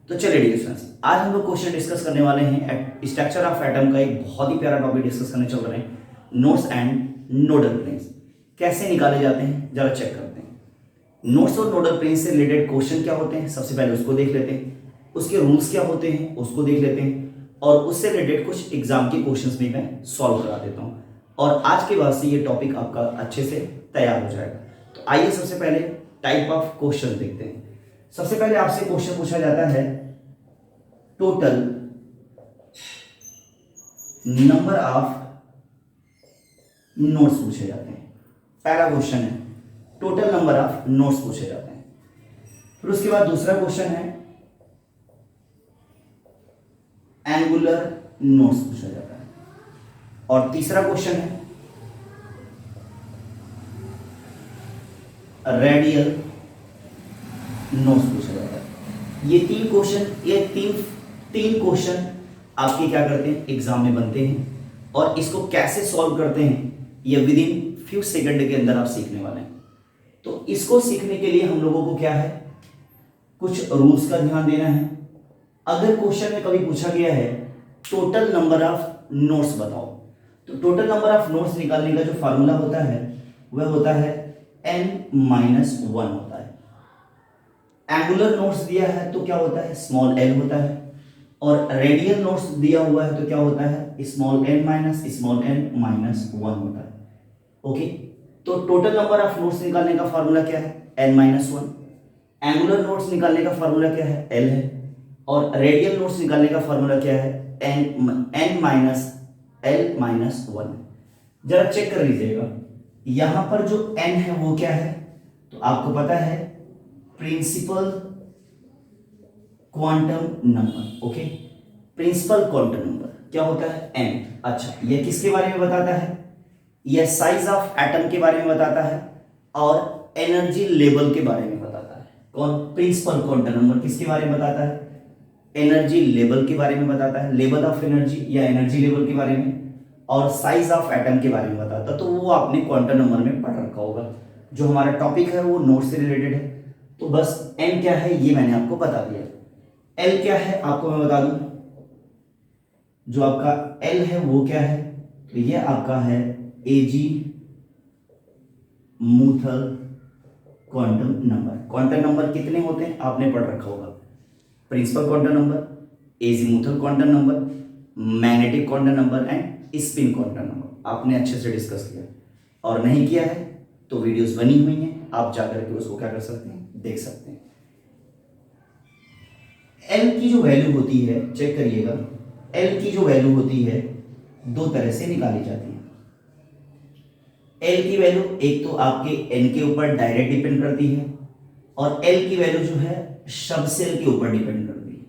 तो चलिए dear friends, आज हम लोग क्वेश्चन डिस्कस करने वाले हैं स्ट्रक्चर ऑफ एटम का। एक बहुत ही प्यारा टॉपिक डिस्कस करने चल रहे हैं, नोड्स एंड नोडल प्लेन्स कैसे निकाले जाते हैं, जरा चेक करते हैं। नोड्स और नोडल प्लेन्स से रिलेटेड क्वेश्चन क्या होते हैं, सबसे पहले उसको देख लेते हैं। उसके रूल्स क्या होते हैं उसको देख लेते हैं, और उससे रिलेटेड कुछ एग्जाम के क्वेश्चंस भी मैं सॉल्व करा देता हूँ, और आज के बाद से ये टॉपिक आपका अच्छे से तैयार हो जाएगा। तो आइए सबसे पहले टाइप ऑफ क्वेश्चन देखते हैं। सबसे पहले आपसे क्वेश्चन पूछा जाता है, टोटल नंबर ऑफ नोट्स पूछे जाते हैं। पहला क्वेश्चन है टोटल नंबर ऑफ नोट्स पूछे जाते हैं। फिर उसके बाद दूसरा क्वेश्चन है एंगुलर नोट्स पूछा जाता है, और तीसरा क्वेश्चन है रेडियल नोट्स पूछा जाता है। ये तीन क्वेश्चन आपके क्या करते हैं, एग्जाम में बनते हैं, और इसको कैसे सॉल्व करते हैं ये विद इन फ्यू सेकंड के अंदर आप सीखने वाले हैं। तो इसको सीखने के लिए हम लोगों को क्या है, कुछ रूल्स का ध्यान देना है। अगर क्वेश्चन में कभी पूछा गया है टोटल नंबर ऑफ नोट्स बताओ, तो टोटल नंबर ऑफ नोट्स निकालने का जो फार्मूला होता है वह होता है n-1 होता है। एंगुलर नोट्स दिया है तो क्या होता है, स्मॉल l होता है, और रेडियल नोट्स दिया हुआ है तो क्या होता है, स्मॉल n माइनस 1 होता है। ओके, तो टोटल नंबर ऑफ नोट्स निकालने का फार्मूला क्या है, n-1। एंगुलर नोट्स निकालने का फार्मूला क्या है, l है, और रेडियल नोट्स निकालने का फार्मूला क्या है, n माइनस l माइनस 1। जरा चेक कर लीजिएगा, यहां पर जो n है वो क्या है, तो आपको पता है principal quantum number. Okay, principal quantum number क्या होता है, n। अच्छा, यह किसके बारे में बताता है, यह साइज ऑफ एटम के बारे में बताता है, और एनर्जी लेवल के बारे में बताता है। कौन, प्रिंसिपल क्वांटम नंबर किसके बारे में बताता है, एनर्जी लेवल के बारे में बताता है, लेवल ऑफ एनर्जी या एनर्जी लेवल के बारे में, और साइज ऑफ एटम के बारे में बताता है। तो वो आपने क्वांटम नंबर में पढ़ रखा होगा। जो हमारा टॉपिक है वो नोट से रिलेटेड है, तो बस n क्या है ये मैंने आपको बता दिया। l क्या है आपको मैं बता दूं, जो आपका l है वो क्या है, तो ये आपका है azimuthal quantum number. Quantum number कितने होते हैं आपने पढ़ रखा होगा, principal quantum number, azimuthal quantum number, magnetic quantum number and spin quantum number. आपने अच्छे से डिस्कस किया, और नहीं किया है तो वीडियोस बनी हुई हैं, आप जाकर के उसको क्या कर सकते हैं, देख सकते हैं। एल की जो वैल्यू होती है, चेक करिएगा, एल की जो वैल्यू होती है दो तरह से निकाली जाती है। एल की वैल्यू एक तो आपके एन के ऊपर डायरेक्ट डिपेंड करती है, और एल की वैल्यू जो है सबसेल के ऊपर डिपेंड करती है।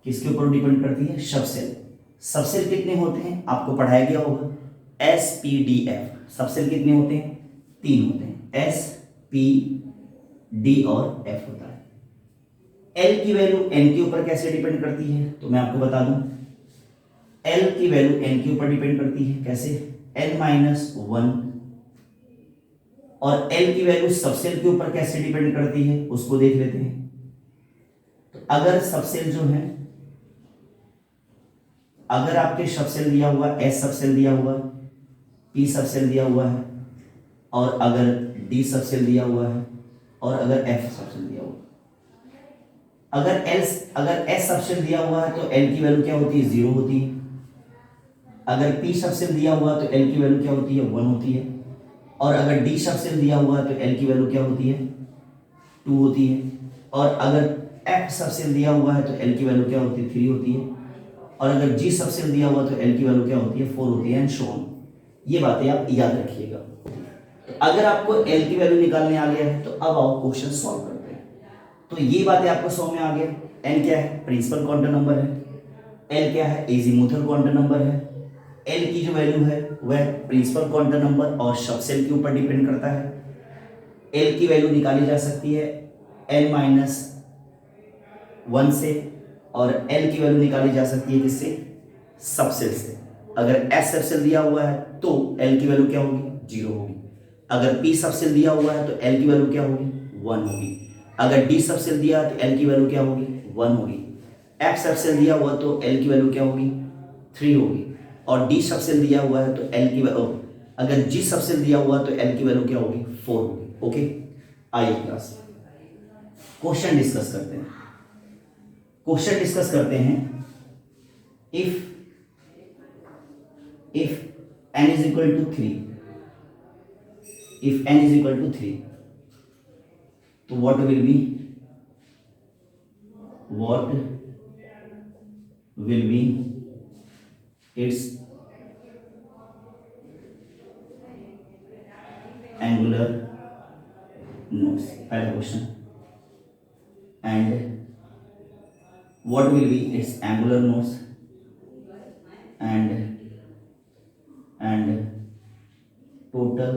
किसके ऊपर डिपेंड करती है, सबसेल। सबसेल कितने होते हैं आपको पढ़ाया गया होगा, SPDF। सबसेल कितने होते हैं, 3 होते हैं, S, P, D और F होता है। L की वैल्यू N के ऊपर कैसे डिपेंड करती है, तो मैं आपको बता दूं, L की वैल्यू N के ऊपर डिपेंड करती है, कैसे, n-1, और L की वैल्यू सबसेल के ऊपर कैसे डिपेंड करती है उसको देख लेते हैं। तो अगर सबसेल जो है, अगर आपके सबसेल दिया हुआ, S सबसेल दिया हुआ, P सबसेल दिया हुआ है, और अगर D सबसेल दिया हुआ है, और अगर F सबसेल दिया हुआ है, अगर S सबसेल दिया हुआ है तो L की वैल्यू क्या होती है, 0 होती है। अगर P सबसेल दिया हुआ है तो L की वैल्यू क्या होती है, 1 होती है। और अगर D सबसेल दिया हुआ है तो L की वैल्यू क्या होती है, 2 होती है। और अगर F सबसेल दिया हुआ है तो L की वैल्यू क्या होती है, 3 होती है। और अगर G सबसेल दिया हुआ तो L की वैल्यू क्या होती है, 4 होती है, एंड सो ऑन। ये बातें आप याद रखिएगा। तो अगर आपको L की वैल्यू निकालने आ गया है तो अब आओ क्वेश्चन सॉल्व करते हैं। तो ये बातें आपको समझ में आ गया, N क्या है, प्रिंसिपल क्वांटम नंबर है, L क्या है, एजीमुथल क्वांटम नंबर है, L की जो वैल्यू है वह प्रिंसिपल क्वांटम नंबर और सबसेल के ऊपर डिपेंड करता है। L की वैल्यू निकाली जा सकती है n-1 से, और L की वैल्यू निकाली जा सकती है किससे, सबसेल से। अगर S सबसेल दिया हुआ है तो L की वैल्यू क्या होगी, 0 होगी। अगर P सबसेल दिया हुआ है तो L की वैल्यू क्या होगी, 1 होगी। अगर D सबसेल दिया है तो L की वैल्यू क्या होगी, 1 होगी। एफ सबसेल दिया हुआ तो एल की वैल्यू क्या होगी 3 होगी। और डी सबसेल दिया हुआ है तो एल की वैल्यू, अगर जी सबसेल दिया हुआ तो एल की वैल्यू क्या होगी 4 होगी। ओके, आइए क्लास क्वेश्चन डिस्कस करते हैं। क्वेश्चन डिस्कस करते हैं। If n is equal to 3, if n is equal to 3, तो what will be its angular nodes, पहला question. and what will be its angular nodes and total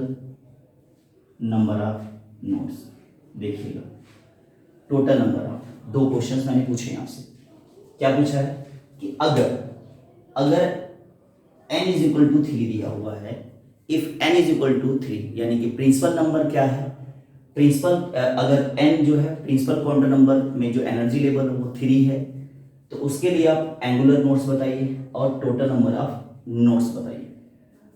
number of nodes। देखिएगा total number of, दो questions मैंने पूछे आपसे। क्या पूछा है कि अगर n इज इक्वल टू 3 दिया हुआ है, if n is equal to 3 यानी कि प्रिंसिपल नंबर क्या है, प्रिंसिपल अगर n जो है प्रिंसिपल क्वांटम नंबर में जो एनर्जी लेवल है वो 3 है, तो उसके लिए आप एंगुलर नोड्स बताइए और टोटल नंबर ऑफ नोड्स बताइए।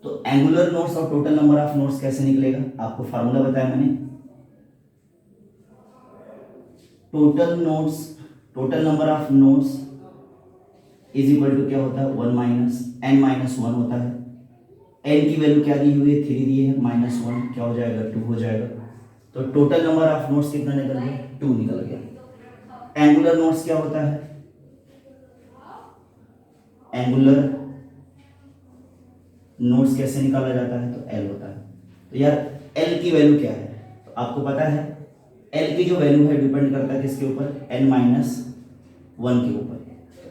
तो एंगुलर नोड्स और टोटल नंबर ऑफ नोड्स कैसे निकलेगा, आपको फार्मूला बताया मैंने। Total number of nodes is equal to क्या होता है 1 माइनस n माइनस 1 होता है। n की वैल्यू क्या दी हुई है 3 दी है, -1 क्या हो जाएगा 2 हो जाएगा। तो टोटल नंबर ऑफ नोड्स कितना निकल गया 2 निकल गया। एंगुलर नोड्स क्या होता है, एंगुलर नोड्स कैसे निकाला जाता है तो L होता है। तो यार L की वैल्यू क्या है, तो आपको पता है L की जो वैल्यू है डिपेंड करता है किसके ऊपर, n माइनस 1 के ऊपर।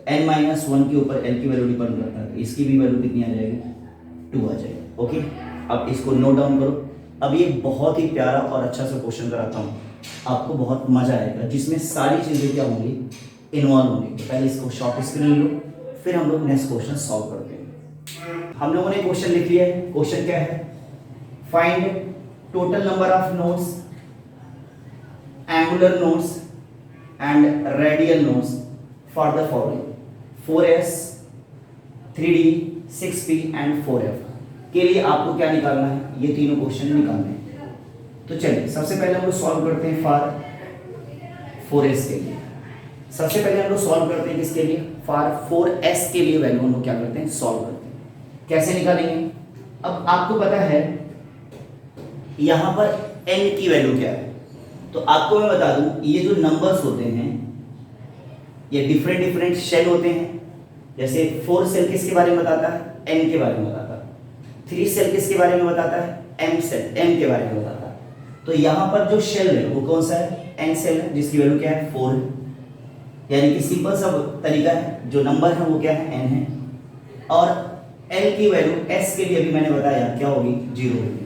n माइनस 1 के ऊपर L की वैल्यू डिपेंड करता है, इसकी भी वैल्यू कितनी आ जाएगी 2 आ जाएगी। ओके, अब इसको नोट डाउन करो। अब ये बहुत ही प्यारा और अच्छा सा क्वेश्चन कराता हूँ, आपको बहुत मजा आएगा, जिसमें सारी चीजें क्या होंगी इन्वॉल्व होंगी। तो पहले इसको शॉर्ट स्क्रीन लो, फिर हम लोग नेक्स्ट क्वेश्चन सॉल्व करते हैं। हम लोगों ने क्वेश्चन लिख लिया है। क्वेश्चन क्या है, find total number of nodes, angular nodes and radial nodes for the following 4s 3d 6p and 4f के लिए आपको क्या निकालना है, ये तीनों क्वेश्चन निकालने हैं। तो चलिए सबसे पहले हम लोग सॉल्व करते हैं फॉर 4s के लिए। सबसे पहले हम लोग सॉल्व करते हैं किसके लिए, फॉर 4s के लिए वैल्यू हम लोग क्या करते हैं सॉल्व करते हैं। कैसे निकालेंगे, अब आपको पता है यहां पर n की वैल्यू क्या है, तो आपको मैं बता दूं ये जो नंबर्स होते हैं ये डिफरेंट शेल होते हैं। जैसे 4 सेल किसके बारे में बताता है, n के बारे में बताता है। 3 सेल किसके बारे में बताता है, m सेल m के बारे में बताता है। तो यहां पर जो शेल है वो कौन सा है, n सेल है, जिसकी वैल्यू क्या है 4 है। यानी कि सिंपल सा तरीका है, जो नंबर है वो क्या है n है, और l की वैल्यू s के लिए भी मैंने बताया क्या होगी 0 होगी।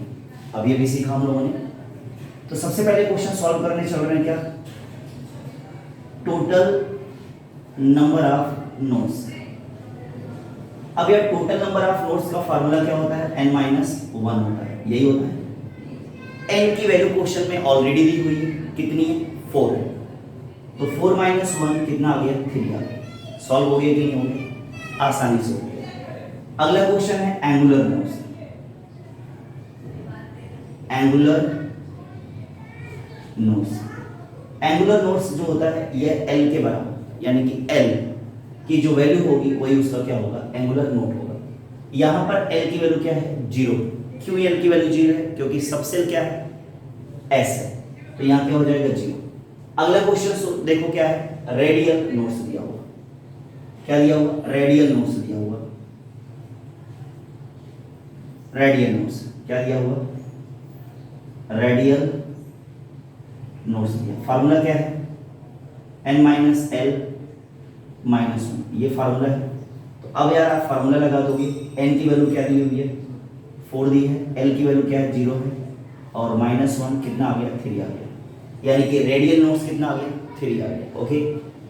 अब ये भी सीखा हम लोगों ने। तो सबसे पहले क्वेश्चन सॉल्व करने चल रहे हैं क्या, टोटल नंबर ऑफ नोड्स। अब यार टोटल नंबर ऑफ नोड्स का फार्मूला क्या होता है, n माइनस 1 होता है, यही होता है। n की वैल्यू क्वेश्चन में ऑलरेडी दी हुई है, कितनी है 4 है, तो 4 माइनस 1 कितना आ गया 3 आ गया। सॉल्व हो गया कि नहीं हो गया, आसानी से हो गया। अगला क्वेश्चन है एंगुलर नोड्स। एंगुलर नोड्स जो होता है ये L के बराबर, यानी कि L की जो वैल्यू होगी वही उसका क्या होगा एंगुलर नोड होगा। यहां पर L की वैल्यू क्या है 0। क्यों L की वैल्यू 0 है, क्योंकि सबसेल क्या है S है, तो यहां क्या हो जाएगा 0। अगला क्वेश्चन देखो क्या है, रेडियल नोड्स दिया हुआ। क्या दिया हुआ, रेडियल नोड्स दिया हुआ। रेडियल नोड्स क्या दिया हुआ, रेडियल नोड्स दिया। फार्मूला क्या है n माइनस एल माइनस 1, ये फार्मूला है। तो अब यार आप फार्मूला लगा दोगे, n की वैल्यू क्या दी हुई है 4 दी है, l की वैल्यू क्या है 0 है, और -1 कितना आ गया 3 आ गया। यानी कि रेडियल नोड्स कितना आ गया 3 आ गया। ओके,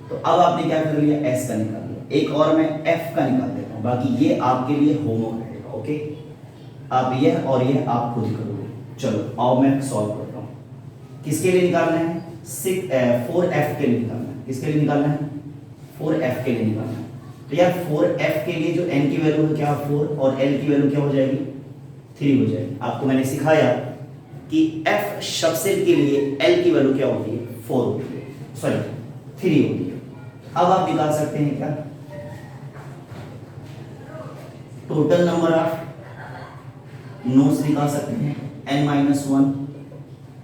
तो अब आपने क्या कर लिया s का निकाल लिया। एक और मैं f का निकाल देता हूँ, बाकी ये आपके लिए होमवर्क रहेगा। ओके, आप यह और यह आप खुद ही करोगे। चलो आओ मैं सॉल्व करता हूँ। किसके लिए निकालना है 4f के लिए निकालना है। किसके लिए निकालना है 4f के लिए निकालना है। तो यार 4f के लिए जो n की वैल्यू है क्या 4 और l की वैल्यू क्या हो जाएगी 3 हो जाएगी। आपको मैंने सिखाया कि f सबसेट के लिए l की वैल्यू क्या होती है 4 होती है, सॉरी 3 होती है। अब आप निकाल सकते हैं क्या टोटल नंबर ऑफ नोड्स निकाल सकते हैं n-1।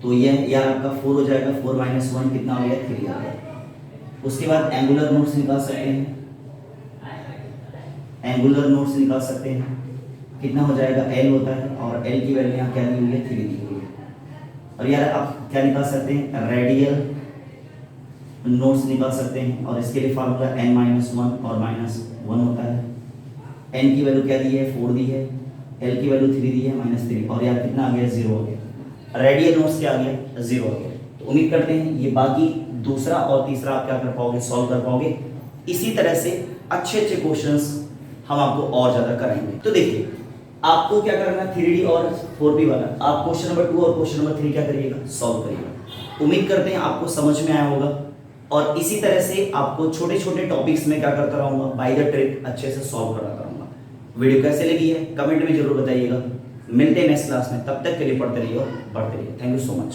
तो यह यार आपका 4 हो जाएगा, 4 - 1 कितना हो गया 3 आ गया। उसके बाद एंगुलर नोड्स निकाल सकते हैं, एंगुलर नोड्स निकाल सकते हैं कितना हो जाएगा l होता है और l की वैल्यू यहाँ क्या दी हुई है 3 दी हुई है। और यार आप क्या निकाल सकते हैं रेडियल नोड्स निकाल सकते हैं और इसके लिए फार्मूला n-1 और -1 होता है। n की वैल्यू क्या दी है 4 दी है, l की वैल्यू 3 दी है -3 और यार कितना आ गया 0 हो गया। रेडियल नोड्स क्या आ गया 0 हो गया। तो उम्मीद करते हैं ये बाकी दूसरा और तीसरा आप क्या कर पाओगे सॉल्व कर पाओगे। इसी तरह से अच्छे अच्छे क्वेश्चंस हम आपको और ज्यादा कराएंगे। तो देखिए आपको क्या करना है 3D और 4P वाला आप क्वेश्चन नंबर 2 और क्वेश्चन नंबर 3 क्या करिएगा सॉल्व करिएगा। उम्मीद करते हैं आपको समझ में आया होगा और इसी तरह से आपको छोटे छोटे टॉपिक्स में क्या करता रहूंगा बाय द ट्रिक अच्छे से सॉल्व कराता रहूंगा। वीडियो कैसे लगी है कमेंट में जरूर बताइएगा। मिलते हैं नेक्स्ट क्लास में, तब तक के लिए पढ़ते रहिए और बढ़ते रहिए। Thank you so much.